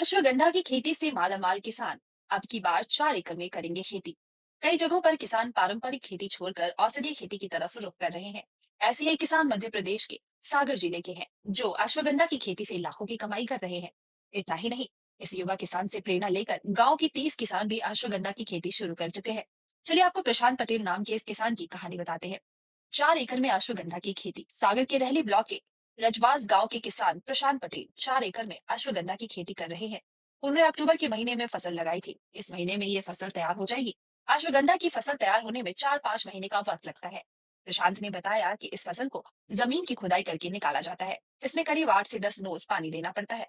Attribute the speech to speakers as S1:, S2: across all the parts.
S1: अश्वगंधा की खेती से मालामाल किसान अब की बार 4 एकड़ में करेंगे खेती। कई जगहों पर किसान पारंपरिक खेती छोड़कर औषधीय खेती की तरफ रुख कर रहे हैं। ऐसे ही किसान मध्य प्रदेश के सागर जिले के हैं, जो अश्वगंधा की खेती से लाखों की कमाई कर रहे हैं। इतना ही नहीं, इस युवा किसान से प्रेरणा लेकर गांव के 30 किसान भी अश्वगंधा की खेती शुरू कर चुके हैं। चलिए आपको प्रशांत पटेल नाम के इस किसान की कहानी बताते हैं। 4 एकड़ में अश्वगंधा की खेती। सागर के रहली ब्लॉक के रजवास गांव के किसान प्रशांत पटेल 4 एकड़ में अश्वगंधा की खेती कर रहे हैं। उन्होंने अक्टूबर के महीने में फसल लगाई थी। इस महीने में ये फसल तैयार हो जाएगी। अश्वगंधा की फसल तैयार होने में 4-5 महीने का वक्त लगता है। प्रशांत ने बताया कि इस फसल को जमीन की खुदाई करके निकाला जाता है। इसमें करीब 8 से 10 नोज पानी देना पड़ता है।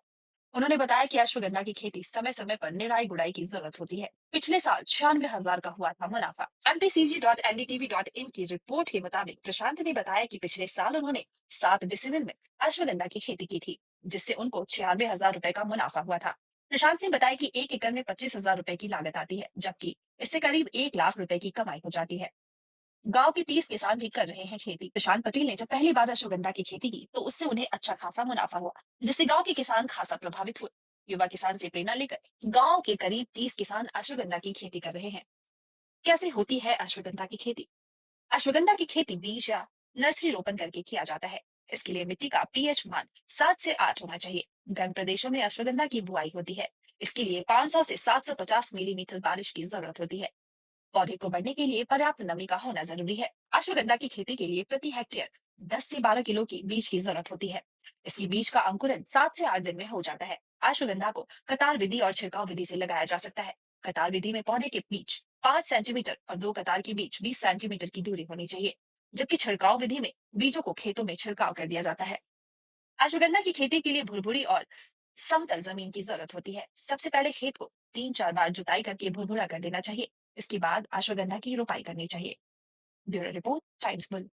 S1: उन्होंने बताया कि अश्वगंधा की खेती समय समय पर निराई गुड़ाई की जरूरत होती है। पिछले साल 96,000 का हुआ था मुनाफा। MPCG.NDTV.in की रिपोर्ट के मुताबिक प्रशांत ने बताया कि पिछले साल उन्होंने 7 डिसमिल में अश्वगंधा की खेती की थी, जिससे उनको 96,000 रुपए का मुनाफा हुआ था। प्रशांत ने बताया कि 1 एकड़ में 25,000 रुपए की लागत आती है, जबकि इससे करीब 1 लाख रुपए की कमाई हो जाती है। गांव के 30 किसान भी कर रहे हैं खेती। प्रशांत पटेल ने जब पहली बार अश्वगंधा की खेती की, तो उससे उन्हें अच्छा खासा मुनाफा हुआ, जिससे गांव के किसान खासा प्रभावित हुए। युवा किसान से प्रेरणा लेकर गांव के करीब 30 किसान अश्वगंधा की खेती कर रहे हैं। कैसे होती है अश्वगंधा की खेती? अश्वगंधा की खेती बीज या नर्सरी रोपण करके किया जाता है। इसके लिए मिट्टी का पीएच मान 7 से 8 होना चाहिए। गर्म प्रदेशों में अश्वगंधा की बुआई होती है। इसके लिए 500 से 750 मिलीमीटर बारिश की जरूरत होती है। पौधे को बढ़ने के लिए पर्याप्त नमी का होना जरूरी है। अश्वगंधा की खेती के लिए प्रति हेक्टेयर 10 से 12 किलो की बीज की जरूरत होती है। इसी बीज का अंकुरन 7 से 8 दिन में हो जाता है। अश्वगंधा को कतार विधि और छिड़काव विधि से लगाया जा सकता है। कतार विधि में पौधे के बीच 5 सेंटीमीटर और दो कतार के बीच 20 सेंटीमीटर की दूरी होनी चाहिए। जबकि छिड़काव विधि में बीजों को खेतों में छिड़काव कर दिया जाता है। अश्वगंधा की खेती के लिए भुरभुरी और समतल जमीन की जरूरत होती है। सबसे पहले खेत को 3-4 बार जुताई करके भुरभुरा कर देना चाहिए। इसके बाद अश्वगंधा की रोपाई करनी चाहिए। Bureau report, times bull.